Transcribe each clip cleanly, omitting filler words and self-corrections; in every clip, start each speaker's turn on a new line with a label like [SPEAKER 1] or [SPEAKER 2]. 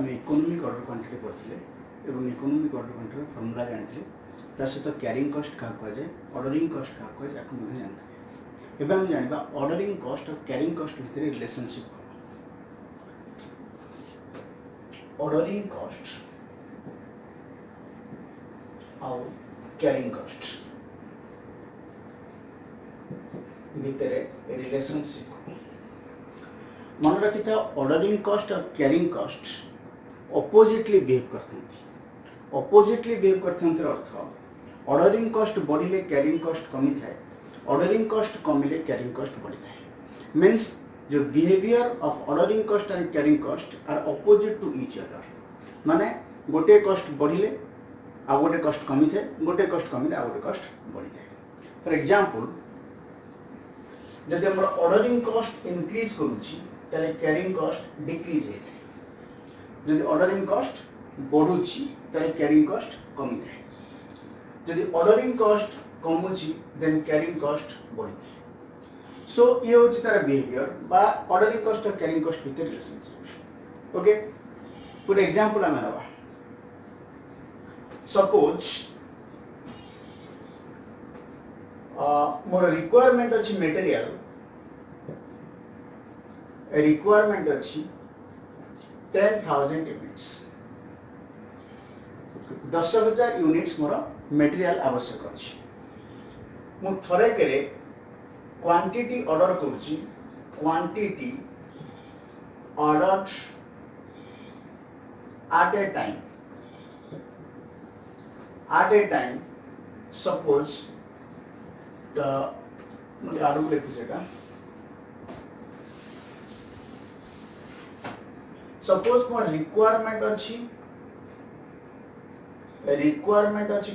[SPEAKER 1] आम economic order quantity पढ़ते एवं इकोनॉमिक ऑर्डर क्वांटिटी फॉर्मूला जानते सहित क्यारिंग कॉस्ट क्या कहुए ऑर्डरिंग कॉस्ट क्या कहुए जानते एवं आम जाना ऑर्डरिंग कॉस्ट और क्यारिंग कॉस्ट भितर रिलेशनशिप ऑर्डरिंग कॉस्ट और क्यारिंग कॉस्ट भितर रिलेशनशिप मन रखी था ऑर्डरिंग कॉस्ट और क्यारिंग कॉस्ट अपोजिटली बिहेव करते अपोजिटली बिहेव करते अर्थ ऑर्डरिंग कॉस्ट बढ़िले क्यारिंग कॉस्ट कमी थाए ऑर्डरिंग कॉस्ट कमिले क्यारिंग कॉस्ट बढ़ी थाए मीन्स जो behaviour of ordering cost and carrying cost are opposite to each other माने गोटे कॉस्ट बढ़िले आ गोटे कॉस्ट कमी थाए गोटे कॉस्ट कमिले आ गोटे कॉस्ट बढ़ी थाए फॉर एग्जांपल जदि हमर ऑर्डरिंग कॉस्ट इंक्रीज करूची ताले क्यारिंग कॉस्ट डिक्रीज होता है जदि ऑर्डरिंग कॉस्ट बढ़ुची ताले क्यारिंग कॉस्ट कमी थाए जदि ऑर्डरिंग कॉस्ट कमुची देन क्यारिंग कॉस्ट बढ़ी थाए सो ये होची तार बिहेवियर बा ऑर्डरिंग कॉस्ट और क्यारिंग कॉस्ट भितर रिलेशनशिप ओके गुड एग्जांपल आमे नबा सपोज मोर रिक्वायरमेंट अच्छी मटेरियल रिक्वायरमेंट अच्छी 10,000 यूनिट्स 10,000 यूनिट्स मोर मटेरियल आवश्यक अच्छी मु थरे करे क्वांटिटी ऑर्डर करूची quantity order at a time suppose मुझे आडू लिखुचेगा सपोज मोर रिक्वायरमेंट अच्छी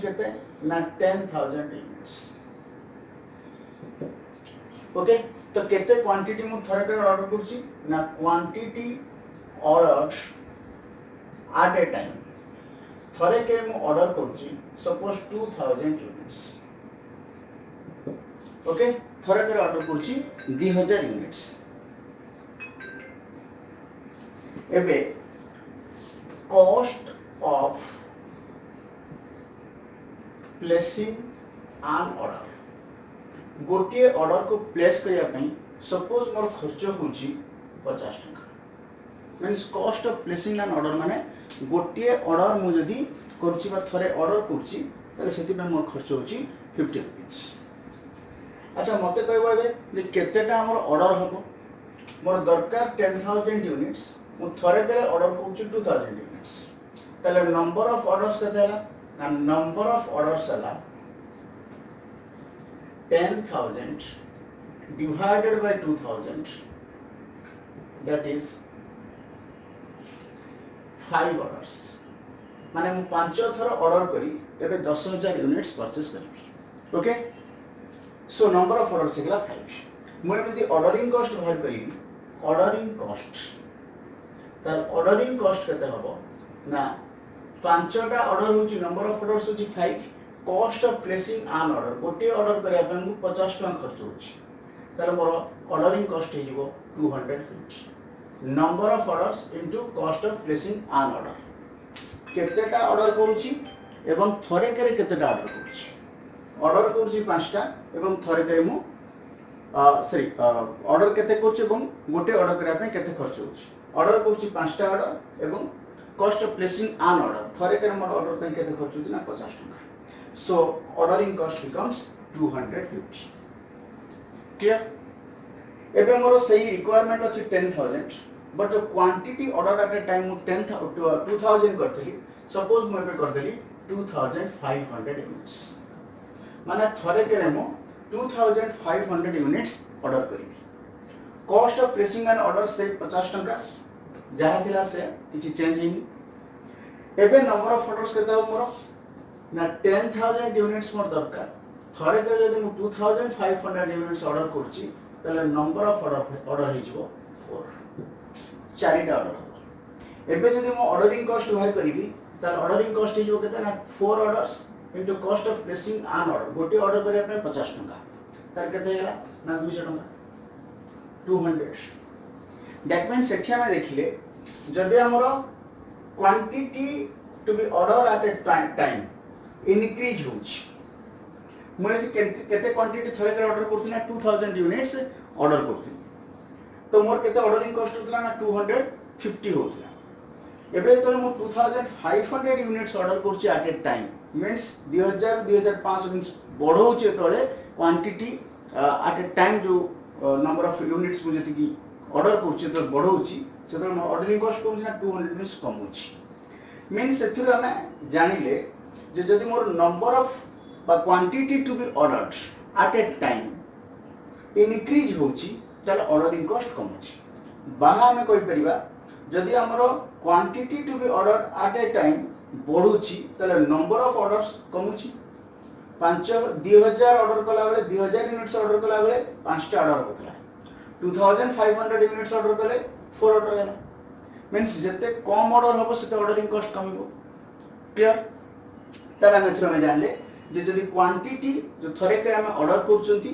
[SPEAKER 1] केते ना 10,000 यूनिट्स ओके तो केते क्वांटिटी मु थरे करे ऑर्डर करछि ना quantity order at a time थरे के मु ऑर्डर करछि सपोज 2,000 यूनिट्स ओके थरे करे ऑर्डर करछि 2,000 यूनिट्स एबे cost of placing an order गोटे ऑर्डर को प्लेस करिया पई सपोज मोर खर्च होछि 50 टका means cost of placing an order माने गोटे ऑर्डर मु जदी करछि बा थरे ऑर्डर करछि तले सेति पे मोर खर्च होछि 50 रुपीस अच्छा मते कहबो एबे जे केतेटा हमर ऑर्डर हबो मोर दरकार 10,000 यूनिट्स मु थरे करे ऑर्डर करछि 2,000 यूनिट्स तले नंबर ऑफ ऑर्डर्स केते हला ना नंबर ऑफ ऑर्डर्स हला 10,000 divided by 2,000 that is 5 orders माने मु 5 थर ऑर्डर करी एबे 10,000 यूनिट्स परचेस करबी okay so number of orders हेला 5 मु यदि ऑर्डरिंग कॉस्ट बाहर करी ऑर्डरिंग कॉस्ट तार ऑर्डरिंग कॉस्ट केते हबो ना 5टा ऑर्डर होची नंबर ऑफ ऑर्डर्स होची 5 cost of placing an order गोटे ऑर्डर करिया पे मु 50 टका खर्च होची तार मोर ऑर्डरिंग कॉस्ट हे जिवो 250 number of orders into cost of placing an order केतेटा ऑर्डर करूची एवं थरे करे केतेटा ऑर्डर करूची ऑर्डर करूची 5टा एवं थरे करे मु सॉरी ऑर्डर केते करूची एवं गोटे ऑर्डर करिया पे केते खर्च होची ऑर्डर करूची 5टा ऑर्डर एवं cost of placing an order थरे करे मोर ऑर्डर पे केते खर्च होची ना 50 टका सो ऑर्डरिंग कॉस्ट बिकम्स 250 क्लियर एबे मोर सही रिक्वायरमेंट अछि 10,000 बट जो quantity order at a time 2,000 करथली सपोज मु एबे करथली 2,500 यूनिट्स माने थरे केरे मु 2,500 यूनिट्स ऑर्डर करी cost of placing an order से 50 टका जहा थिला से किछि चेंज हिनी एबे नंबर ऑफ ऑर्डर्स केते हो मोर ना 10,000 यूनिट्स मोर दरकार थरे केरे जदि मु 2,500 यूनिट्स ऑर्डर करछि तले नंबर ऑफ ऑर्डर हे जिवो 4 चारिटा ऑर्डर एबे जदि मु ऑर्डरिंग कॉस्ट बाहर करिवि त ऑर्डरिंग कॉस्ट हे जिवो केते ना 4 orders into cost of placing an order गोटे ऑर्डर करिया पे 50 टका तार केते हेला ना 200 टका 200 दैट मींस सेठी हम देखिले जदि हमरो quantity to be order at a time increase होउछ मुझे केते क्वांटिटी थरे के ऑर्डर करथिना 2000 यूनिट्स ऑर्डर करथिन तो मोर केते ऑर्डरिंग कॉस्ट होतला ना 250 होतला एबे तो मो 2500 यूनिट्स ऑर्डर करछि at a time means 2000 2005 means बढ़ौचे तळे क्वांटिटी एट ए टाइम जो नंबर ऑफ यूनिट्स मुझे की ऑर्डर करछि तो बढ़ौछि से तो ऑर्डरिंग कॉस्ट कोन ना 200 मींस कमउछि मींस सेथुर हमें जानिले जे जदि मोर नंबर ऑफ बा quantity to be ordered at a time increase होउछि ताले ऑर्डरिंग कॉस्ट कमउछि बाहा हमें कहि परिबा जदि हमरो quantity to be ordered at a time बढ़ुछि ताले नंबर ऑफ ऑर्डर्स कमउछि 2000 ऑर्डर कला बेले 2000 यूनिट्स ऑर्डर कला बेले 5 टा ऑर्डर होतला 2500 यूनिट्स ऑर्डर कले 4 ऑर्डर हैला मींस जते कम ऑर्डर होबो सेते ऑर्डरिंग कॉस्ट कमिबो क्लियर ताला मेथड में जानले जे जदि क्वांटिटी जो थरे के हम ऑर्डर करचंती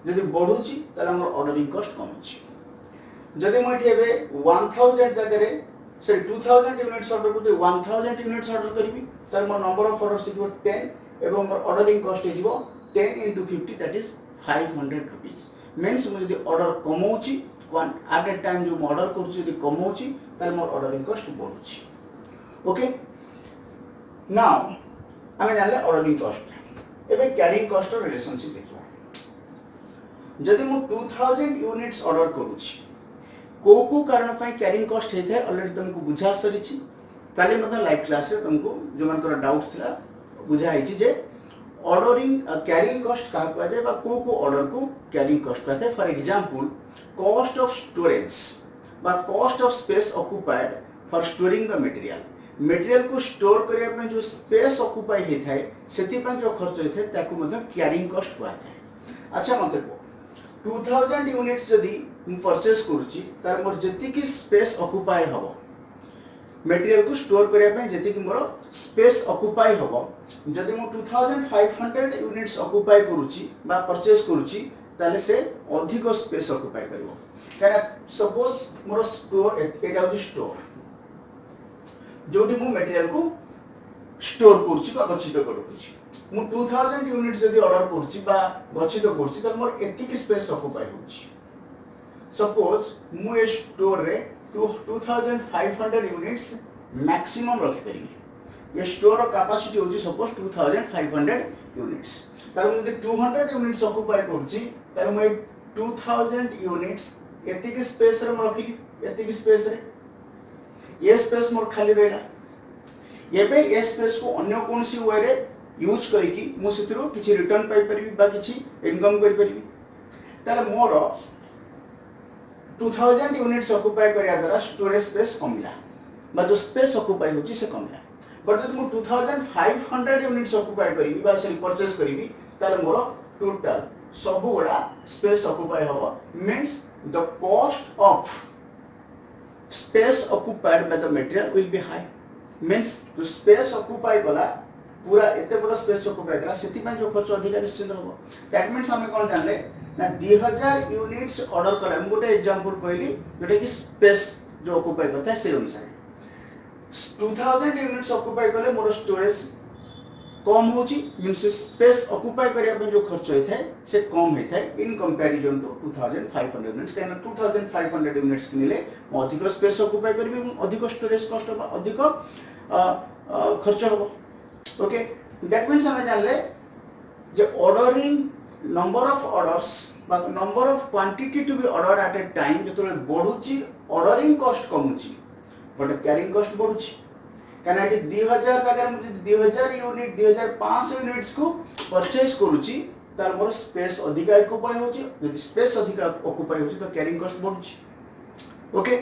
[SPEAKER 1] जदि बढ़ुची ताले हमर ऑर्डरिंग कॉस्ट कमउची जदि म एबे 1000 जगह रे से 2000 यूनिट्स ऑर्डर करते 1000 यूनिट्स ऑर्डर करबी तार मोर नंबर ऑफ ऑर्डर्स इज 10 एवं मोर ordering cost is 10 into 50 that is 500 rupees means म जदि ऑर्डर कमउची एट ए टाइम जो ऑर्डर करची जदि कमउची ताले मोर ऑर्डरिंग कॉस्ट बढ़ुची ओके नाउ हमें जानले ऑर्डरिंग कॉस्ट एबे कैरिंग कॉस्ट और रिलेशनशिप देखिबा जदि मु 2000 यूनिट्स ऑर्डर करूची को कारण पई कैरिंग कॉस्ट हे थे ऑलरेडी तुमको बुझा सरिछि काले मतलब लाइव क्लास रे तुमको जो मनकर डाउट्स थिला बुझा हिछि जे ऑर्डरिंग कैरिंग कॉस्ट का कहै जे बा को ऑर्डर को कैरिंग कॉस्ट कहते हैं for example cost of storage बा cost of space occupied for storing the material को स्टोर करिया पे जो स्पेस ऑक्युपाई हे थाए सेति पे जो खर्च हे थाए ताकू मतलब कैरिंग कॉस्ट कहै थाए अच्छा मते को 2000 यूनिट्स जदी हम परचेस करूची तार मोर जति की स्पेस ऑक्युपाई हबो मटेरियल को स्टोर करिया पे जति की मोर स्पेस ऑक्युपाई हबो जदी मो 2500 यूनिट्स ऑक्युपाई करूची बा परचेस करूची ताले से अधिक स्पेस ऑक्युपाई करबो काना सपोज मोर स्टोर एटा हो स्टोर जोटी मु मटेरियल को स्टोर करछि बा गच्छित करूछि मु 2000 यूनिट्स जदी ऑर्डर करछि बा गच्छित करछि त मोर एतिक स्पेस ऑक्युपाई होछि सपोज मु ए स्टोर रे 2500 यूनिट्स मैक्सिमम रखि परिबी ये स्टोर कैपेसिटी होछि सपोज 2500 यूनिट्स तार मु 200 यूनिट्स ऑक्युपाई करछि तार मु 2000 यूनिट्स एतिक स्पेस रे रखिली एतिक स्पेस रे ये स्पेस मोर खाली रहला एबे ये स्पेस को अन्य कोनसी वे रे यूज करिकि मु सितरो किछि रिटर्न पाई परिबी बा किछि इनकम करि परिबी ताले मोर 2000 यूनिट्स ऑक्युपाई करिया द्वारा स्टोरेज स्पेस कमिला बा जो स्पेस ऑक्युपाई होछि से कमिला बट जब मु 2500 यूनिट्स ऑक्युपाई करिबी बा से परचेस करिबी ताले मोर टोटल सब गुडा स्पेस ऑक्युपाई होबो means the cost of space occupied by the material will be high means to space occupy कला पूरा एते बड़ स्पेस ऑक्युपाई कला सेति में जो खर्च अधिक निश्चित होबो दैट मींस हमें कोन जानले ना 2000 यूनिट्स ऑर्डर कला हम गोटे एग्जांपल कहली जेटे कि स्पेस जो ऑक्युपाई करता है से अनुसार 2000 यूनिट्स ऑक्युपाई करले मोर स्टोरेज कम होची मींस स्पेस ऑक्युपाई करिया पे जो खर्च होय थाए से कम होय थाए इन कंपैरिजन टू 2500 यूनिट्स कैन 2500 यूनिट्स किनले अधिक स्पेस ऑक्युपाई करबी अधिक स्टोरेज कॉस्ट होबा अधिक खर्च होबो ओके दैट मींस हमें जानले जे ऑर्डरिंग नंबर ऑफ ऑर्डर्स बा number of quantity to be order at a time जतले बढ़ुची ऑर्डरिंग कॉस्ट कमुची बट कैरिंग कॉस्ट बढ़ुची काना 2000 जगह मुझे 2000 यूनिट 2500 यूनिट्स को परचेस करूची तार मोर स्पेस अधिक ऑक्युपाई होची यदि स्पेस अधिक ऑक्युपाई होची तो कैरिंग कॉस्ट बढ़ुची ओके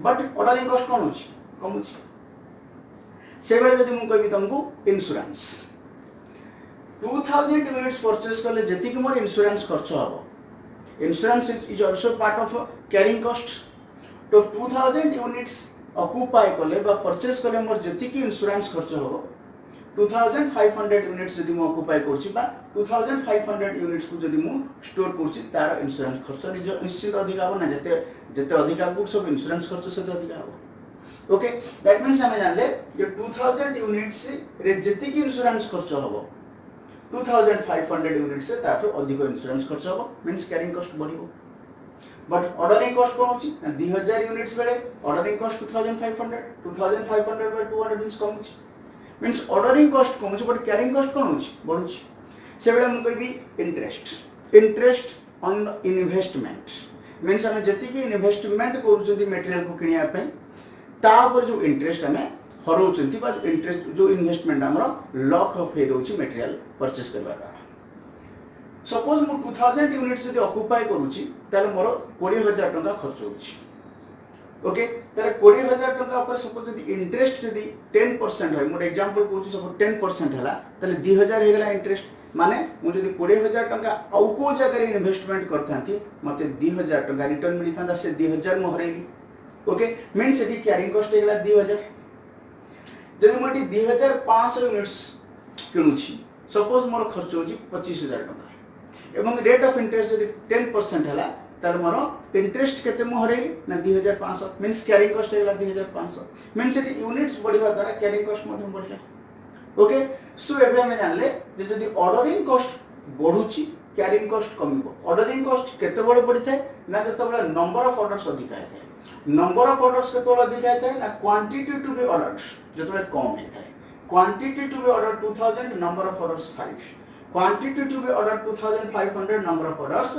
[SPEAKER 1] बट ऑर्डरिंग कॉस्ट कोन होची कम होची से बेले जदि मु कहबी तुमको इंश्योरेंस 2000 यूनिट्स परचेस करले जति कि मोर इंश्योरेंस खर्च हबो insurance is also part of carrying cost तो 2000 यूनिट्स ऑक्युपाई करले बा परचेस करले मोर जति कि इंश्योरेंस खर्च हो 2500 यूनिट्स जदि मु ऑक्युपाई करछि बा 2500 यूनिट्स को जदि मु स्टोर करछि तार इंश्योरेंस खर्च निश्चित अधिक हो ना जते जते अधिक आगु सब इंश्योरेंस खर्च से अधिक हो ओके दैट मींस हमें जानले जे 2000 यूनिट्स रे जति की इंश्योरेंस खर्च होबो 2500 यूनिट्स से ताठो अधिक इंश्योरेंस खर्च होबो मींस कैरिंग कॉस्ट बढ़िबो बट ऑर्डरिंग कॉस्ट कोन होची 2000 यूनिट्स बेले ऑर्डरिंग कॉस्ट 2500 बाय 200 मींस कम होची मींस ऑर्डरिंग कॉस्ट कम होची बट कैरिंग कॉस्ट कोन होची बढ़ुची से बेले हम कहबी इंटरेस्ट ऑन इन्वेस्टमेंट मींस हम जति की इन्वेस्टमेंट करूचंती मटेरियल को किनिया पे तापर जो इंटरेस्ट हमें हरोचंती बा इंटरेस्ट जो इन्वेस्टमेंट हमरो लॉक ऑफ हे रोची मटेरियल परचेस करबा का सपोज मु 2000 यूनिट्स जदी ऑक्युपाई करूची ताले मोर 20000 टका खर्च होची ओके ताले 20000 टका पर सपोज जदी इंटरेस्ट जदी 10% है मोर एग्जांपल कहूची सपोज 10% हला ताले 2000 हे गला इंटरेस्ट माने मु जदी 20000 टका आउ को जगह इन्वेस्टमेंट करथांती मते 2000 टका रिटर्न मिली थांदा से 2000 मु हरेली ओके मींस एटी कैरिंग कॉस्ट हेगला 2000 जदी मोटी 2500 यूनिट्स किनुची सपोज मोर खर्च होची 25000 टका एवं रेट ऑफ इंटरेस्ट जदी 10% हला तार मोर इंटरेस्ट केते मु हरेली ना 2500 मींस कैरिंग कॉस्ट हेगला 2500 मींस एटी यूनिट्स बढ़िबा द्वारा कैरिंग कॉस्ट मध्यम बढ़ला ओके सो एबे हम जानले जे जदी ऑर्डरिंग कॉस्ट बढ़ुची कैरिंग कॉस्ट कमिबो ऑर्डरिंग कॉस्ट केते बड़ बढ़िथाय ना जतबेला नंबर ऑफ ऑर्डर्स अधिक आए नंबर ऑफ ऑर्डर्स के तो अधिक आए ना क्वांटिटी टू बी ऑर्डर्स जतबेला कम होता है quantity to be order 2000 number of orders 5 quantity to be order 2500 number of orders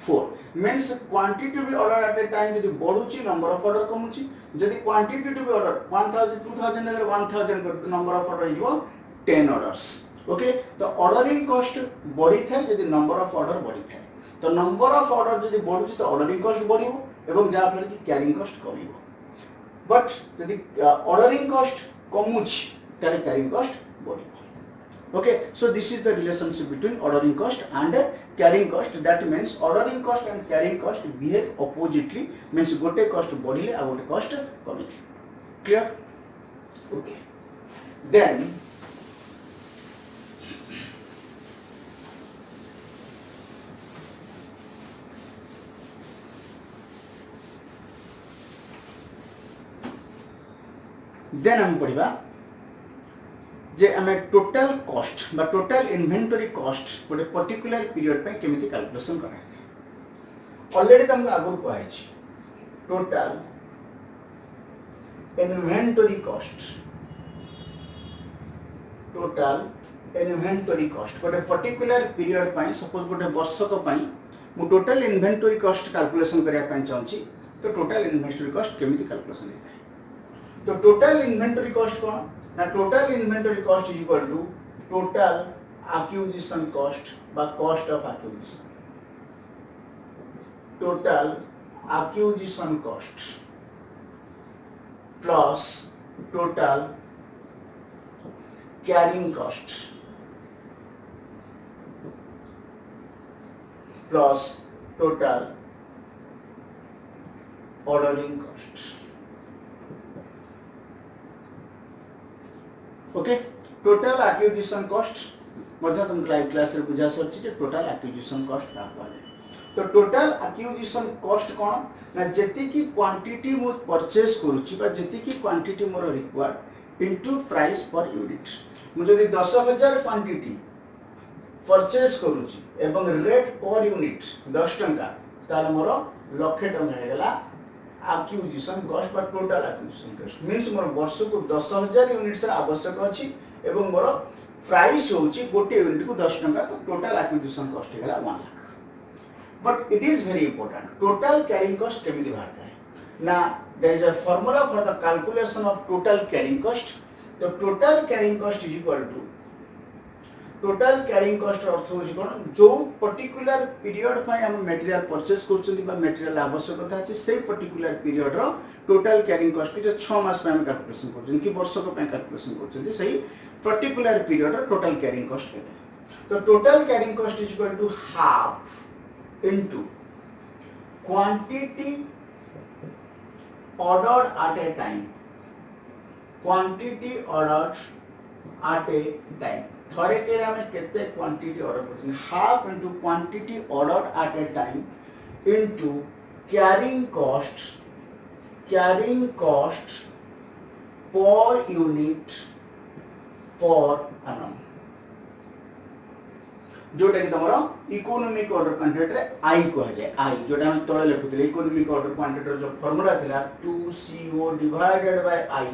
[SPEAKER 1] 4 means quantity to be order at a time यदि बढ़ुची नंबर ऑफ ऑर्डर कमुची यदि क्वांटिटी टू बी ऑर्डर 1000 2000 अगर 1000 number of order इजो 10 orders okay तो ordering cost बढ़ी थाए यदि नंबर ऑफ ऑर्डर बढ़ी थाए तो नंबर ऑफ ऑर्डर यदि बढ़ुची तो ऑर्डरिंग कॉस्ट बढ़िबो एवं जा फल की कैरिंग कॉस्ट कमिबो बट यदि ऑर्डरिंग कॉस्ट कमुची तारे कैरिंग कॉस्ट बढ़िबो okay so this is the relationship between ordering cost and carrying cost that means ordering cost and carrying cost behave oppositely means गोटे कॉस्ट बढ़िले आ गोटे कॉस्ट कमिले क्लियर ओके देन हम पढ़िबा जे हमें टोटल कॉस्ट बा टोटल इन्वेंटरी कॉस्ट गोटे पर्टिकुलर पीरियड पे केमिति कैलकुलेशन करा ऑलरेडी तुमको आगु कहै छी टोटल इन्वेंटरी कॉस्ट गोटे पर्टिकुलर पीरियड पे सपोज गोटे वर्षक पे मु टोटल इन्वेंटरी कॉस्ट कैलकुलेशन करिया पे चाहूची तो टोटल इन्वेंटरी कॉस्ट केमिति कैलकुलेशन होता है तो टोटल इन्वेंटरी कॉस्ट कौन ना total inventory cost is equal to total acquisition cost बा cost of acquisition total acquisition cost plus total carrying cost plus total ordering cost okay total acquisition cost मध्य तुम live class रे बुझा सरछि जे total acquisition cost का कहले तो टोटल एक्विजिशन कॉस्ट कोन ना जति की क्वांटिटी मु परचेस करूछि बा जति की quantity more required into price per unit मु जदि 10000 क्वांटिटी परचेस करूछि एवं रेट पर यूनिट 10 टंका ताले मोर लक्ष टंका हे गेला एक्विजिशन कॉस्ट बा total acquisition cost means more वर्ष को 10000 यूनिट्स आवश्यक अछि एवं मोर प्राइस होची गोटे यूनिट को 10 टंका तो टोटल एक्विजिशन कॉस्ट हेला 1 lakh but it is very important total carrying cost केमिति बाहर है ना there is a formula for the calculation of total carrying cost तो total carrying cost is equal to total carrying cost अर्थ होची कोन जो पर्टिकुलर पीरियड पय हम मटेरियल परचेस करछथि बा मटेरियल आवश्यकता अछि सेही पर्टिकुलर पीरियड रो टोटल कैरिंग कॉस्ट के 6 मास पे हम कैलकुलेशन करछथि कि वर्ष को पे कैलकुलेशन करछथि सेही पर्टिकुलर पीरियड रो टोटल कैरिंग कॉस्ट केते तो total carrying cost is equal to half into quantity ordered at a time quantity ordered at a time थरे के हमें केते क्वांटिटी ऑर्डर करछन half into quantity ordered at a time into carrying cost per unit per annum जोटा कि तुम economic order quantity रे आई कह जाए आई जोटा हम तळे लिखुतले इकोनॉमिक ऑर्डर क्वांटिटी रो जो फार्मूला थिला 2CO डिवाइडेड बाय आई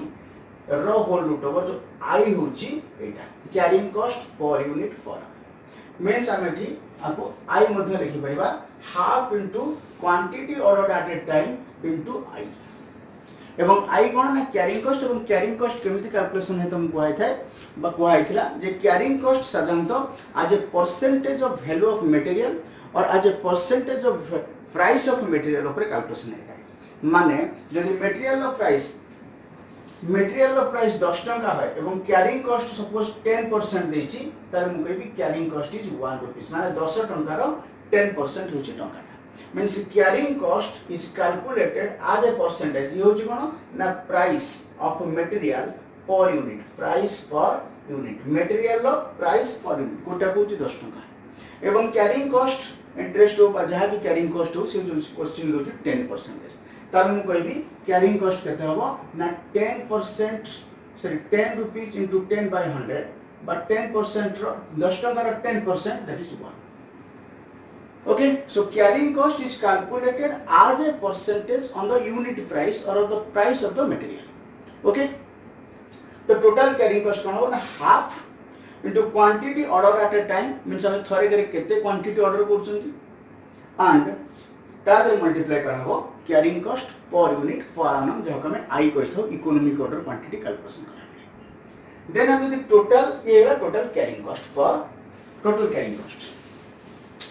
[SPEAKER 1] रो होल रूट ओवर जो आई होची एटा carrying cost per unit per means हम एठी आपको आई मध्ये लिखि परिबा half into quantity order at a time into I एवं आई कोन ना कैरिंग कॉस्ट एवं कैरिंग कॉस्ट केमिति कैलकुलेशन है तुम कोइ थाए बा कोइ थिला जे कैरिंग कॉस्ट साधारणतः as a percentage of value of material और as a percentage of price of material ऊपर कैलकुलेशन है थाए माने यदि मटेरियल प्राइस 10 टका है एवं कैरिंग कॉस्ट सपोज 10% देछि तार मु कहबी कैरिंग कॉस्ट इज 1 रुपीस माने 10 टंका रो 10% होछि टंका means carrying cost is calculated as a percentage ये होछि कोन ना price of material per unit price per unit material low price per unit Kota होछि 10 टका एवं carrying cost इंटरेस्ट हो बा जहा भी carrying cost हो से जो क्वेश्चन होछि 10% तार मु कहबी carrying cost केते होबो ना 10% sorry 10 rupees into 10 by 100 but 10% रो 10 टका रो 10% that is 1. Okay, so carrying cost is calculated as a percentage on the unit price or on the price of the material. Okay, the total carrying cost कौन होगा ना half into quantity order at a time means हमें थोड़े करे कितने quantity order करचुंती and Tadar multiply करा हो carrying cost per unit per annum जो हमें I cost हो economic order quantity calculation करा then हमें the total ये है total carrying cost for total carrying cost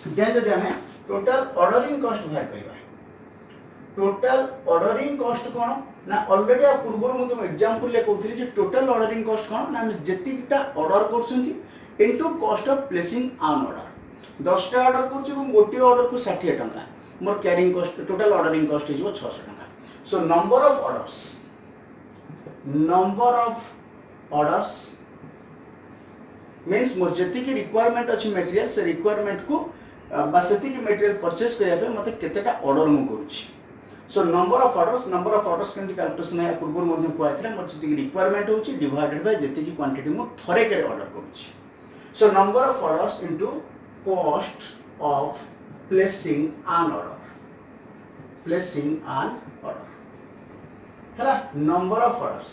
[SPEAKER 1] then जदि हमें टोटल ऑर्डरिंग कॉस्ट बाहर करबा टोटल ऑर्डरिंग कॉस्ट कोन ना ऑलरेडी आ पूर्व मु तुम एग्जांपल ले कहथि जे टोटल ऑर्डरिंग कॉस्ट कोन ना हम जेतिटा ऑर्डर करछंती into cost of placing on order 10 टा ऑर्डर करछु हम गोटी ऑर्डर को 60 टका मोर carrying cost total ordering cost is 600 टका so number of orders means मोर जेति की रिक्वायरमेंट अछि मटेरियल से रिक्वायरमेंट को बासेती की मटेरियल परचेस करिया पे मते केतेटा ऑर्डर मु करूची सो नंबर ऑफ ऑर्डर्स केंति कैलकुलेशन है पूर्व मध्ये को आइथले मोर जेति की रिक्वायरमेंट होची डिवाइडेड बाय जेति की क्वांटिटी मु थरे करे ऑर्डर करूची so number of orders into cost of placing an order हला नंबर ऑफ ऑर्डर्स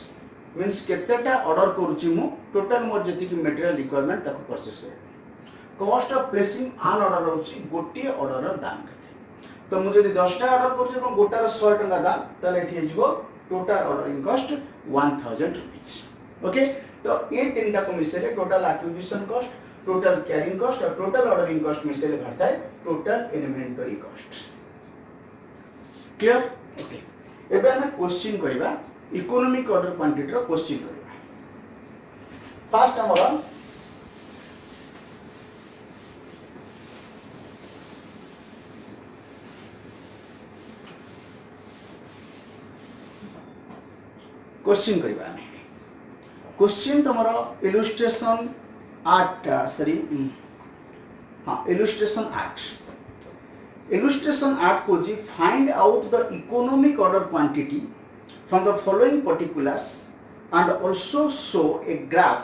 [SPEAKER 1] मींस केतेटा ऑर्डर करूची मु टोटल मोर जेति की मटेरियल रिक्वायरमेंट ताको परचेस करे cost of placing an order होची गोटी ऑर्डर दाम केते तो मुझे 10 टा ऑर्डर करछ এবং গোটার 100 টাকা দাম তাহলে এটি হইবো total ordering cost 1000 rupees okay तो ये तीनटा को मिसेले total acquisition cost total carrying cost और टोटल ऑर्डरिंग कॉस्ट मिसेले बाहरता है total inventory cost clear okay एबे हम क्वेश्चन करबा इकोनॉमिक ऑर्डर क्वांटिटी रो क्वेश्चन करबा फर्स्ट हमरा क्वेश्चन करबा क्वेश्चन तमरो इलस्ट्रेशन 8 सॉरी हां इलस्ट्रेशन 8 को जी find out the economic order quantity from the following particulars and also show a graph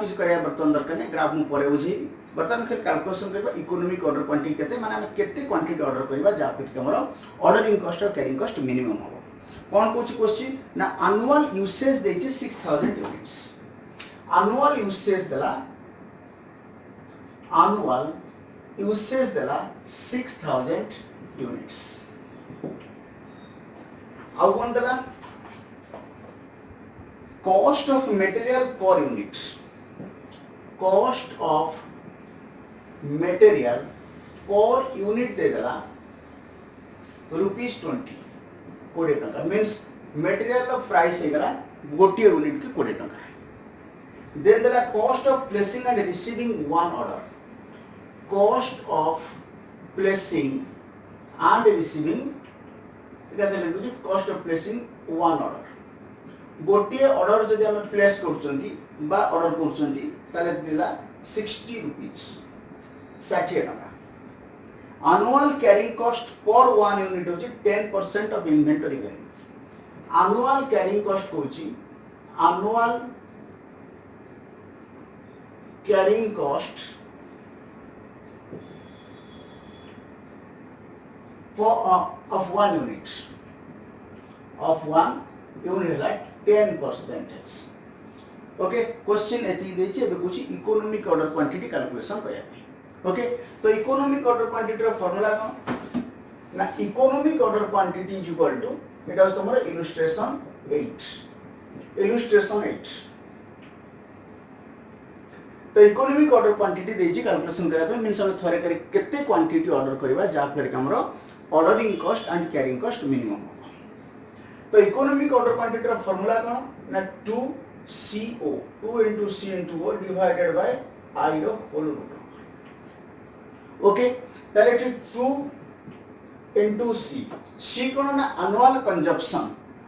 [SPEAKER 1] किस करया बर्तन दरकार ने ग्राफ मु परे बुझी बर्तन के कैलकुलेशन करबा इकोनॉमिक ऑर्डर क्वांटिटी केते माने हम केते क्वांटिटी ऑर्डर करबा जा पे हमरो ऑर्डरिंग कॉस्ट और कैरिंग कॉस्ट मिनिमम हो कौन कुछ क्वेश्चन ना एनुअल यूसेज देछि 6000 यूनिट्स एनुअल यूसेज देला 6000 यूनिट्स आउ कोन देला cost of material per unit cost of material per unit दे देला ₹20 कोड़े टका मींस मटेरियल ऑफ प्राइस हेगला गोटी यूनिट के कोड़े टका देन देला cost of placing and receiving one order cost of placing and receiving इटा देले दुजी cost of placing one order गोटी ऑर्डर जदि हम प्लेस करचंती बा ऑर्डर करचंती ताले देला 60 रुपीस 60 टका annual carrying cost per one unit होची 10% of inventory value annual carrying cost होची annual carrying cost for of 1 unit like 10%. Okay question एति देछि एबे कुछ इकोनॉमिक ऑर्डर क्वांटिटी कैलकुलेशन करया ओके तो इकोनॉमिक ऑर्डर क्वांटिटी रो फार्मूला कोन ना economic order quantity is equal to it was तमरो इलस्ट्रेशन 8 तो इकोनॉमिक ऑर्डर क्वांटिटी देछि कैलकुलेशन करया पे मींस हम थोरे करे केते क्वांटिटी ऑर्डर करबा जा फेर हमरो ordering cost and carrying cost minimum तो इकोनॉमिक ऑर्डर क्वांटिटी रो फार्मूला कोन ना 2CO 2 into C into O divided by I of whole root. Okay, that is 2 into C कौन ना annual consumption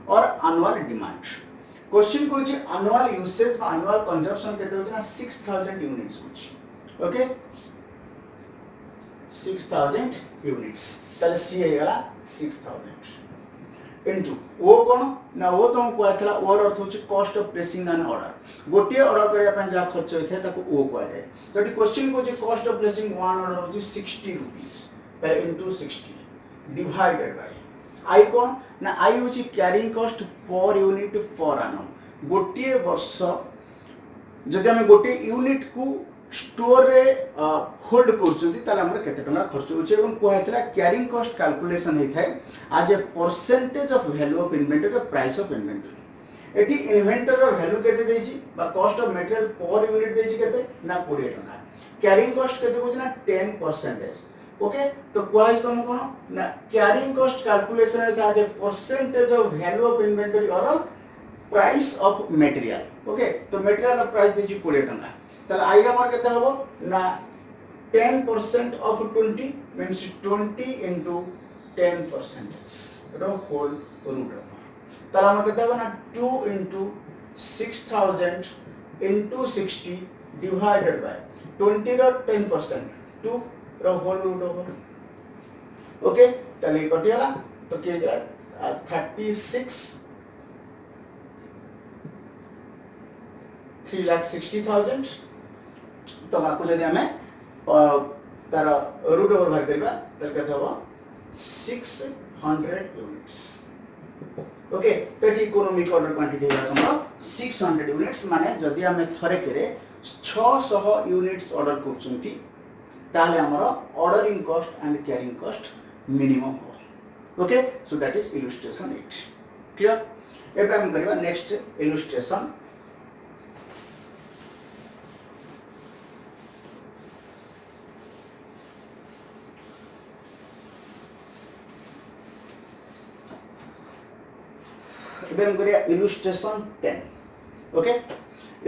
[SPEAKER 1] और annual demand. Question को जी annual usage और annual consumption कहते होते ना 6000 units होची. Okay, 6000 units. ताले C है वाला 6000. into ओ कोन ना ओ तो कहतला और अर्थ होची cost of placing an order गोटे ऑर्डर करिया पय जा खर्च होइथे ताको ओ कहै जाय तो क्वेश्चन को जे cost of placing one order होची 60 रुपीस पर इनटू 60 डिवाइडेड बाय आई कोन ना आई होची carrying cost per unit per annum गोटे वर्ष जदि हम गोटे यूनिट को स्टोर रे होल्ड करछुंती ताले हमर केते टका खर्च होचे एवं कहैतला कैरिंग कॉस्ट कैलकुलेशन हे थाए आज a percentage of value of inventory price of inventory एटी इन्वेंटरी वैल्यू केते देछि बा cost of material per unit देछि केते ना 20 टका कैरिंग कॉस्ट केते होछि ना 10% ओके तो क्वाइस तुम कोन ना कैरिंग कॉस्ट कैलकुलेशन हे थाए आज a percentage of value of inventory और प्राइस ऑफ मटेरियल ओके तो मटेरियल ऑफ प्राइस देछि 20 टका ताले आई हमर केते हबो ना 10% of 20 means 20 into 10% row whole root ताले हमर केते हबो ना 2 into 6000 into 60 divided by 20 रो 10% 2 रो होल रूट हबो ओके ताले कटियाला तो के 36 3,60,000 तो आपको जदि हमें तार रूट ओवर बाहर करबा तर कथा हो 600 यूनिट्स ओके तो इकोनॉमिक ऑर्डर क्वांटिटी है हमर 600 यूनिट्स माने जदि हमें थरे करे 600 यूनिट्स ऑर्डर करछंती ताले हमर ordering cost and carrying cost minimum हो okay so that is illustration 8 clear एबे हम करबा नेक्स्ट इलस्ट्रेशन एबे हम करिया इलस्ट्रेशन 10 ओके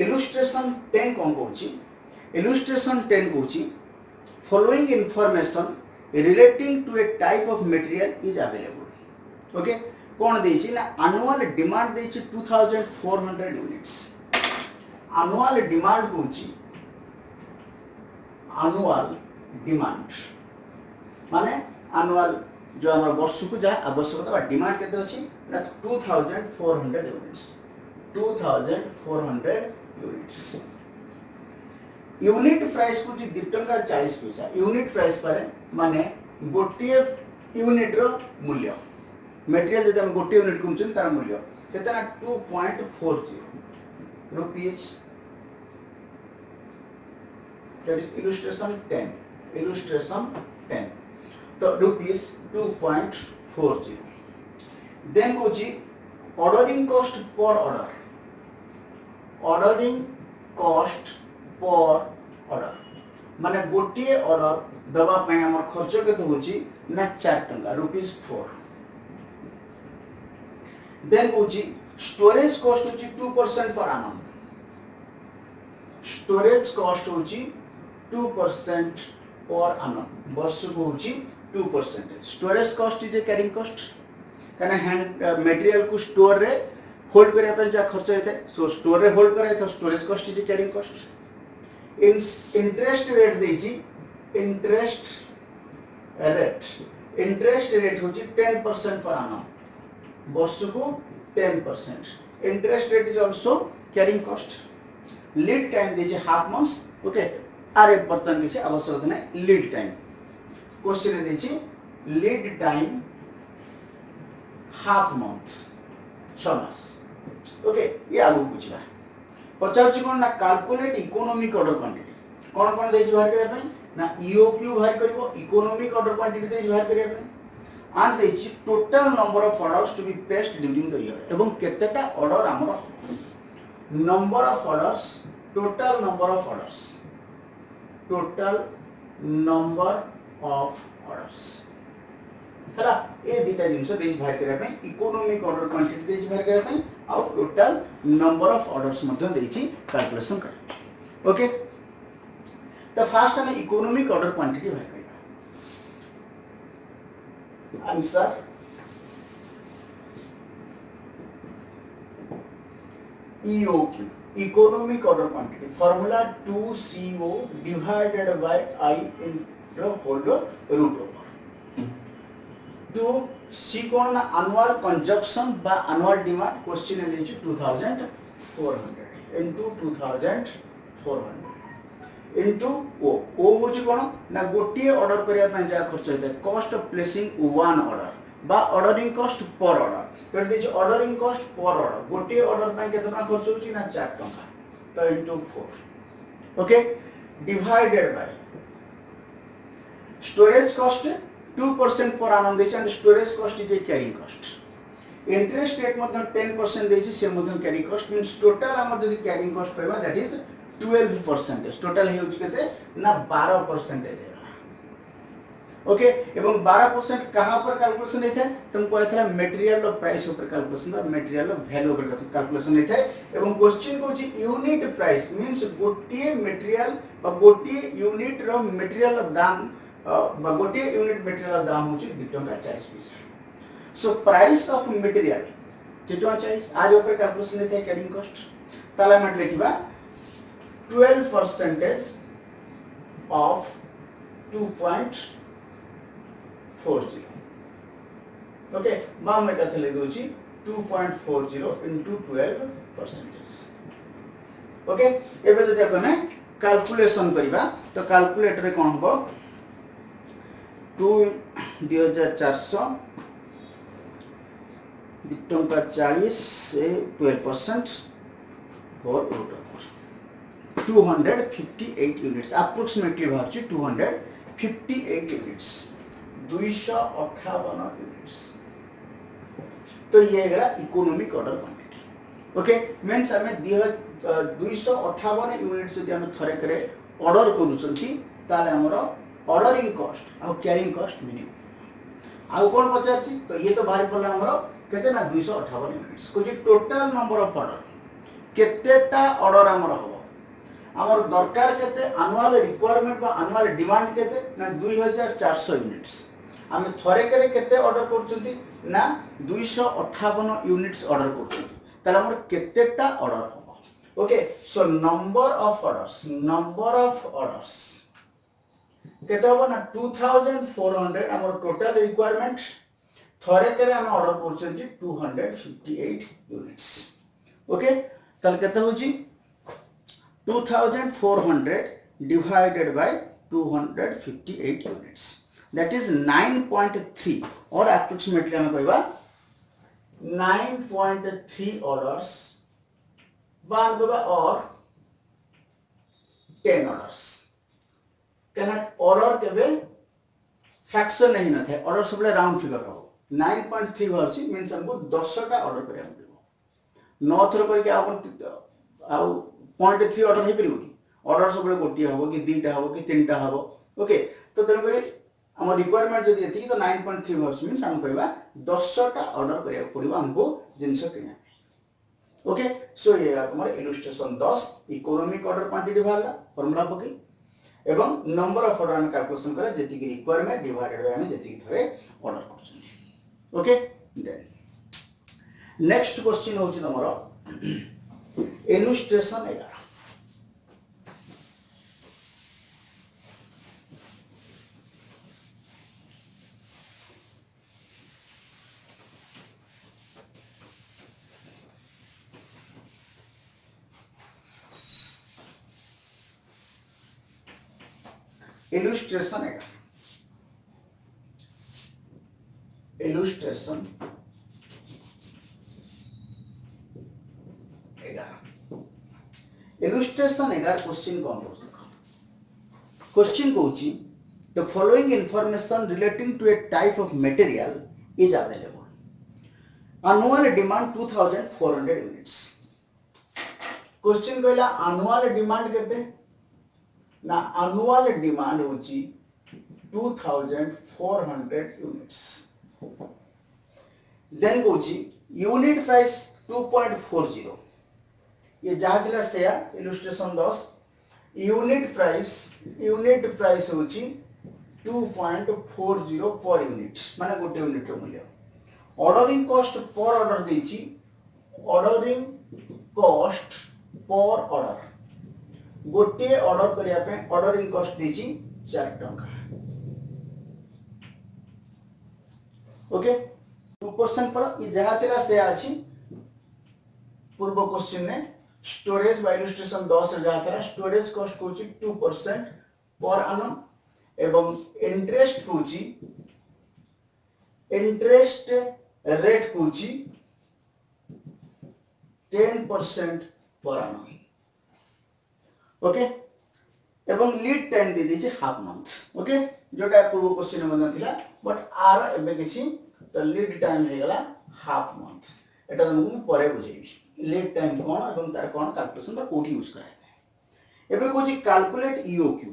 [SPEAKER 1] इलस्ट्रेशन 10 कोन कहूची इलस्ट्रेशन 10 कहूची following information relating to a type of material is available okay कोन देछि ना एनुअल डिमांड देछि 2400 यूनिट्स एनुअल डिमांड कहूची एनुअल डिमांड माने एनुअल जो हमर वर्ष को जा आवश्यकता बा डिमांड केते अछि ना 2400 यूनिट्स 2400 यूनिट्स यूनिट प्राइस को जी 2 टका 40 पैसा यूनिट प्राइस पर माने गोटिए यूनिट रो मूल्य मटेरियल जदि हम गोटिए यूनिट कुमछन तार मूल्य केतना 2.40 रुपीस दैट इज इलस्ट्रेशन 10 तो रुपीस 2.40 देन होची ऑर्डरिंग कॉस्ट पर ऑर्डरिंग कॉस्ट पर ऑर्डर माने गोटिए ऑर्डर दबा पे हमर खर्च केते होची ना 4 टका रुपीस 4 देन होची स्टोरेज कॉस्ट होची 2% पर एनम स्टोरेज कॉस्ट होची 2% पर एनम वर्ष को होची 2% storage cost is a carrying cost कना हैंड मटेरियल को स्टोर रे होल्ड करे पे जा खर्च होते सो स्टोर रे होल्ड करे तो storage cost is a carrying cost interest rate देजी इंटरेस्ट रेट होची 10% पर एनम वर्ष को 10% interest rate is also carrying cost lead time देछि हाफ मंथ्स ओके आरे बर्तन किसी आवश्यकता नहीं लीड टाइम क्वेश्चन देछि लीड टाइम हाफ मंथ 6 मास ओके ये आगु बुझिबा पचार कोन ना कैलकुलेट इकोनॉमिक ऑर्डर क्वांटिटी कोन कोन देछि बाहर करिया पई ना ईओक्यू बाहर करबो इकोनॉमिक ऑर्डर क्वांटिटी देछि बाहर करिया पई and the total number of orders to be placed during the year एवं केतेटा ऑर्डर हमर number of orders total number of orders total number of orders हला ए दिटा जिंस देज बाहर करिया पई इकोनॉमिक ऑर्डर क्वांटिटी देज बाहर करिया पई आ टोटल नंबर ऑफ ऑर्डर्स मध्ये देछि कैलकुलेशन कर ओके तो फर्स्ट हमें इकोनॉमिक ऑर्डर क्वांटिटी बाहर करिया answer EOQ economic order quantity formula 2CO divided by I into whole root over 2C कौन annual consumption by annual demand question है 2400 into 2400 into O होची कोन ना गोटिए ऑर्डर करिया पय जा खर्च होता है cost of placing one order बा ऑर्डरिंग कॉस्ट पर ऑर्डर तो this ordering cost per order गोटिए ऑर्डर पय केतना खर्च होची ना 4 टका तो into 4 okay divided by storage cost 2% per annum देछ and storage cost is a carrying cost interest rate मध्ये 10% देछि से मध्ये कैरिंग कॉस्ट मींस टोटल हम जदी कैरिंग कॉस्ट कहबा दैट इज 12% टोटल हे होची केते ना 12% है ओके एवं 12% कहां पर कैलकुलेशन है थे तुमको कहथला मटेरियल ऑफ प्राइस ऊपर कैलकुलेशन बा मटेरियल ऑफ वैल्यू ऊपर कैलकुलेशन है थे एवं क्वेश्चन को जी यूनिट प्राइस मींस गोटिए मटेरियल बा गोटिए यूनिट रो मटेरियल दाम बा गोटिए यूनिट मटेरियल दाम होची 2 टका 40 पैसा सो प्राइस ऑफ मटेरियल केतो 40 आज ऊपर कैलकुलेशन है थे कैरिंग कॉस्ट ताला मत लिखिबा 12% of 2.40 ओके बाम में कथले दोची 2.40 into 12% ओके एबे जदि आपण कैलकुलेशन करिबा तो कैलकुलेटर रे कोन हो 2400 टका 40 से 12% for root 258 units approximately भाची 258 units 258 units तो ये गला economic order quantity okay means हमें 258 यूनिट्स जे हम थरे करे ऑर्डर करूछंती ताले हमरो ऑर्डरिंग कॉस्ट आ कैरिंग कॉस्ट मिनिमम आ कोन पचारछि तो ये तो बाहर पड़ला हमरो केते ना 258 यूनिट्स को जे टोटल नंबर ऑफ ऑर्डर केतेटा ऑर्डर हमरो हो हमर दरकार केते एनुअल रिक्वायरमेंट बा एनुअल डिमांड केते ना 2400 यूनिट्स हम थरे करे केते ऑर्डर करछंती ना 258 यूनिट्स ऑर्डर करछंती तले हमर केतेटा ऑर्डर हो okay so number of orders केते हो ना 2400 हमर टोटल रिक्वायरमेंट थरे करे हम ऑर्डर करछंती 258 यूनिट्स ओके तले केते होची 2400 divided by 258 units that is 9.3 or approximately हम कहबा 9.3 orders बान कहबा और 10 orders कहना ऑर्डर केबे फ्रैक्शन नहीं न थे ऑर्डर सबले राउंड फिगर हो 9.3 वर्सी मींस हमको 10 टा ऑर्डर करे हमको 9 थर करके अपन आ 0.3 ऑर्डर हे परिबो कि ऑर्डर सबले गोटिया होबो कि दीटा होबो कि तीनटा होबो ओके तो तन करे हमर रिक्वायरमेंट जदी एति तो 9.3 वर्स मींस हम कहबा 10 टा ऑर्डर करिया पड़िबो हमको जिंस किना ओके सो ये हमर इलस्ट्रेशन 10 इकोनॉमिक ऑर्डर क्वांटिटी भाला फार्मूला पके एवं नंबर ऑफ ऑर्डर हम कैलकुलेशन करे जेति कि रिक्वायरमेंट डिवाइडेड बाय हम जेति कि थरे ऑर्डर करछन ओके देन नेक्स्ट क्वेश्चन होची हमर इलस्ट्रेशन 11 इलुस्ट्रेशन है इलुस्ट्रेशन 11 इलुस्ट्रेशन 11 क्वेश्चन कौन देखो क्वेश्चन कहूची the following information relating to a type of material is available annual demand 2400 units question कहला एनुअल डिमांड केते ना एनुअल डिमांड होची 2400 यूनिट्स देन कहूची यूनिट प्राइस 2.40 ये जहाँ दिला से इलुस्ट्रेशन 10 यूनिट प्राइस होची 2.40 पर यूनिट माने गोटे यूनिट रो मूल्य ऑर्डरिंग कॉस्ट पर ऑर्डर देची ऑर्डरिंग कॉस्ट पर ऑर्डर गोटे ऑर्डर करिया पे ऑर्डरिंग कॉस्ट देची 4 टका ओके 2% पर ये जहाँ तेरा से आछि पूर्व क्वेश्चन ने स्टोरेज बाय इलस्ट्रेशन 10 रे जहाँ तेरा स्टोरेज कॉस्ट कोची 2% पर annum एवं interest Kochi interest rate Kochi 10% पर annum ओके एवं लीड टाइम दे दीजिए हाफ मंथ ओके जोटा पूर्व क्वेश्चन में बना थिला बट आर एबे किछि तो लीड टाइम हे गला हाफ मंथ एटा तुमको परे बुझेबी लीड टाइम कोन एवं तार कोन कैलकुलेशन बा कोठी यूज कराय एबे कोछि कैलकुलेट ईओक्यू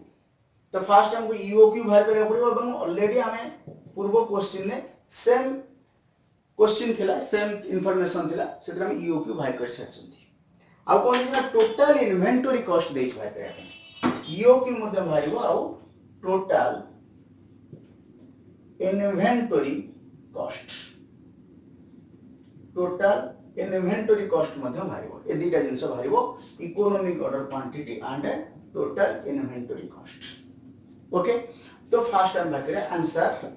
[SPEAKER 1] तो फर्स्ट हमको ईओक्यू बाहर करे पड़िबो एवं ऑलरेडी हमें पूर्व क्वेश्चन ने सेम क्वेश्चन थिला सेम इंफॉर्मेशन थिला सेतरा हम ईओक्यू बाहर कर सकछंती आ कोन ना टोटल इन्वेंटरी कॉस्ट देख बाहर करे ईओक्यू मध्ये बाहरिबो आ टोटल इन्वेंटरी कॉस्ट मध्ये बाहरिबो ए दुटा जिंस बाहरिबो economic order quantity and total inventory cost okay तो फर्स्ट टाइम बात करें answer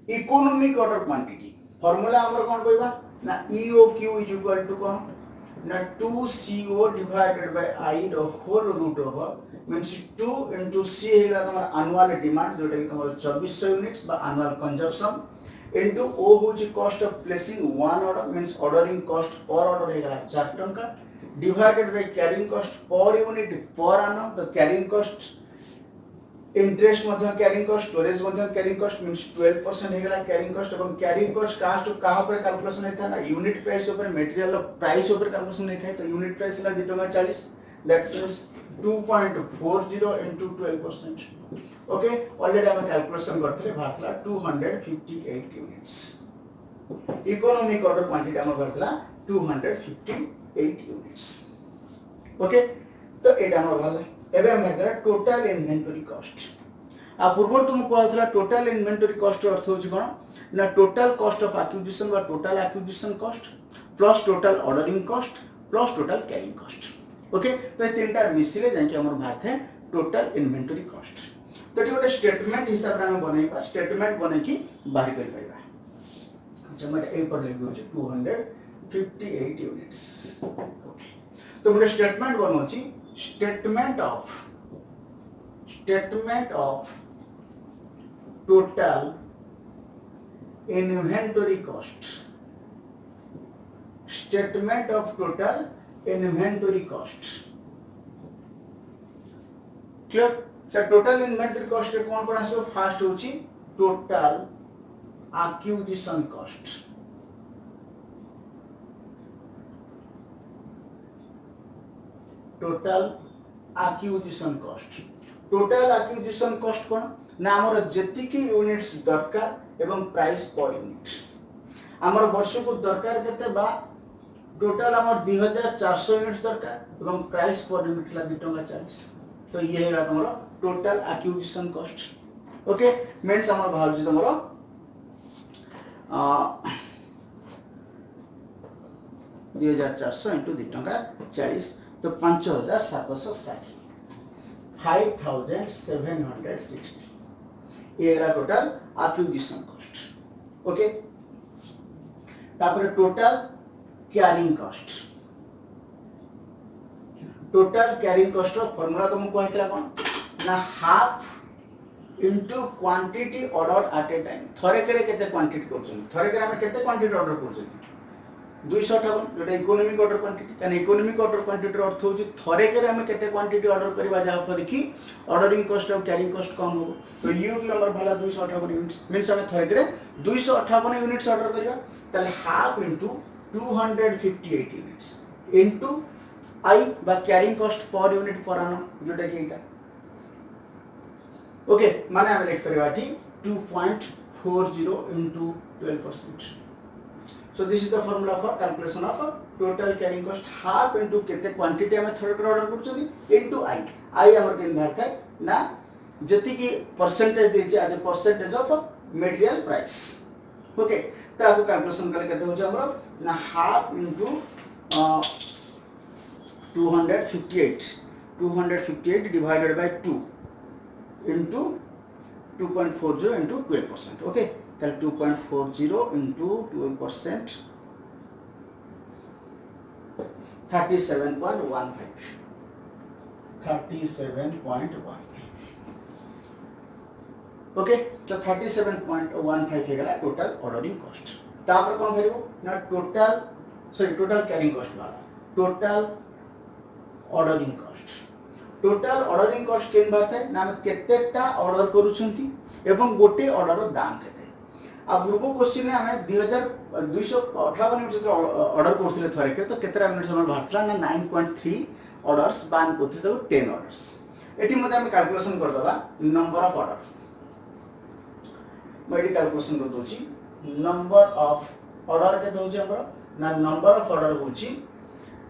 [SPEAKER 1] economic order quantity formula हमर कोन कहबा ना ईओक्यू इज इक्वल टू कोन ना 2CO divided by I the whole root over means 2 into C हेला हमर एनुअल डिमांड जोटा कि हमर 2400 यूनिट्स बा annual consumption into O which cost of placing one order means ordering cost per order हेला 4 टका divided by carrying cost per unit per annum the carrying cost interest मध्ये carrying cost storage मध्ये carrying cost means 12% हेगला carrying cost एवं carrying cost cost कहा पर calculation हेता ना unit price ऊपर मटेरियल प्राइस ऊपर कैलकुलेशन नहीं था तो यूनिट प्राइस ला 2.40 that means 2.40 into 12% okay already हम कैलकुलेशन करथले भातला 258 यूनिट्स इकोनॉमिक ऑर्डर क्वांटिटी हम करथला 258 यूनिट्स ओके तो एटा हम भला एबे हम करा टोटल इन्वेंटरी कॉस्ट आ पूर्व तुम कहथला टोटल इन्वेंटरी कॉस्ट अर्थ होछि कोन ना टोटल कॉस्ट ऑफ एक्विजिशन बा total acquisition cost plus total ordering cost plus total carrying cost okay तो तीनटा मिसिले जाके हमर बात है टोटल इन्वेंटरी कॉस्ट तो गोटे स्टेटमेंट हिसाब रे हम बनेबा स्टेटमेंट बने की बाहर कर पाइबा अच्छा मैं ए पर लिख दोछि 258 यूनिट्स ओके तो गोटे statement बनोछि statement of total inventory cost statement of total inventory cost clear sir total inventory cost रे कोन कोन आसो फर्स्ट होची total acquisition cost total acquisition cost कोन ना हमर जति की यूनिट्स दरकार एवं प्राइस पर यूनिट हमर वर्ष को दरकार केते बा टोटल हमर 2400 यूनिट्स दरकार एवं प्राइस पर यूनिट ला 2 टका 40 तो ये है हमर total acquisition cost okay means हमर भाउजी हमर 2400 into 2 टका 40 तो 5760 5760 ये टोटल एक्विजिशन कॉस्ट ओके तापर टोटल कैरिंग कॉस्ट रो फार्मूला तुमको कहतला कोन ना half into quantity order at a time थरे करे केते क्वांटिटी करछन थरे करे हम केते क्वांटिटी ऑर्डर करछन 258 जोटा इकोनॉमिक ऑर्डर क्वांटिटी कान इकोनॉमिक ऑर्डर क्वांटिटी अर्थ होची थरे करे हम केते क्वांटिटी ऑर्डर करबा जा पर कि ऑर्डरिंग कॉस्ट और कैरिंग कॉस्ट कम हो तो यूनिट नंबर भला 258 यूनिट्स मींस हम थरे करे 258 यूनिट्स ऑर्डर करबा ताले half into 258 units into I बा कैरिंग कॉस्ट पर यूनिट पर आनो जोटा कि एटा ओके माने हम लिख करबा ठी 2.40 into 12%. So this is the formula for calculation of total carrying cost half into केते quantity हमें थर्ड ऑर्डर करछनी into I हमर केन बाहर था ना जति की परसेंटेज देछि as a percentage of material price okay ताको कैलकुलेशन करले केते होछ हमर ना half into 258 divided by 2 into 2.40 into 12%. Okay, then 2.40 into 12%, 37.15. 37.15. Okay, so 37.15 है गला total ordering cost. तापर कौन करिवो ना total carrying cost वाला total ordering cost. Total ordering cost केन बात है ना केतेटा ऑर्डर करूछंती एवं गोटे ऑर्डर रो दाम केते आ पूर्व क्वेश्चन में हमें 2258 यूनिट ऑर्डर करथिले थरे के तो केतरा यूनिट हम भारतला ना 9.3 ऑर्डर्स बान कोथि तो 10 ऑर्डर्स एटी मध्ये हम कैलकुलेशन कर दबा नंबर ऑफ ऑर्डर मैं एटी कैलकुलेशन कर दोची नंबर ऑफ ऑर्डर के दोची हमर ना नंबर ऑफ ऑर्डर होची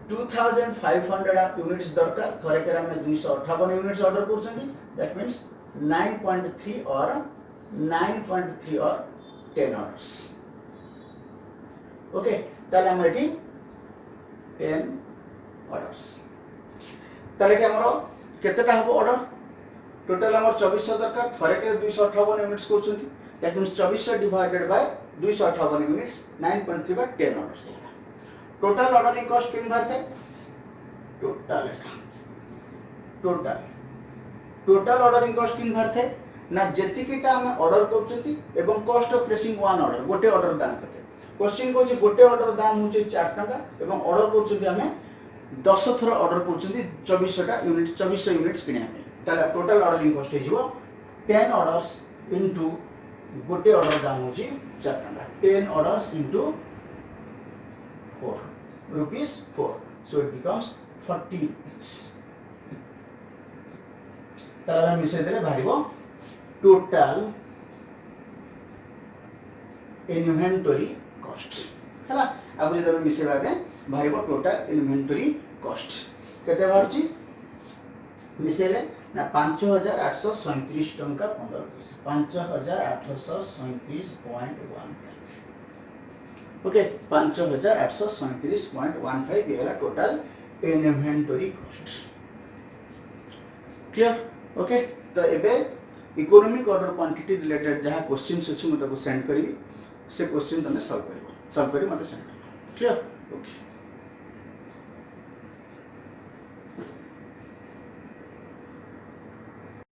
[SPEAKER 1] 2500 यूनिट्स दरकार थरे के हम 258 यूनिट्स ऑर्डर करछंती दैट मींस 9.3 और 10 ऑर्डर्स ओके ताले हम एटी 10 ऑर्डर्स ताले के हमरो केतेटा हबो ऑर्डर टोटल हमर 2400 दरकार थरे के 258 यूनिट्स करछंती that means 2400 divided by 258 units 9.3 by 10 orders total ordering cost किन बात है टोटल ऑर्डरिंग कॉस्ट किन बात है ना जतिकिटा हम ऑर्डर करछंती एवं cost of placing one order गोटे ऑर्डर दाम कते क्वेश्चन को जे गोटे ऑर्डर दाम होचे 4 टका एवं ऑर्डर करछंती हमें 10 थर ऑर्डर करछंती 2400 यूनिट्स किने हमें ताला टोटल ऑर्डरिंग कॉस्ट हे जिवो 10 ऑर्डर्स इनटू गोटे ऑर्डर दाम होची 4 टका 10 orders into 4 rupees 4 so it becomes 40 rupees ताला मिसे देले भारिबो टोटल इन्वेंटरी कॉस्ट हला आगु जे मिसे बागे भारिबो टोटल इन्वेंटरी कॉस्ट केते बारची मिसेले ना 5837 टंका 15 पैसा 5837.15 ओके 5837.15 ये total inventory cost clear okay तो एबे इकोनॉमिक ऑर्डर क्वांटिटी रिलेटेड जहां क्वेश्चंस अछि म तको सेंड करी से क्वेश्चन तने सॉल्व करी मते सेंड क्लियर ओके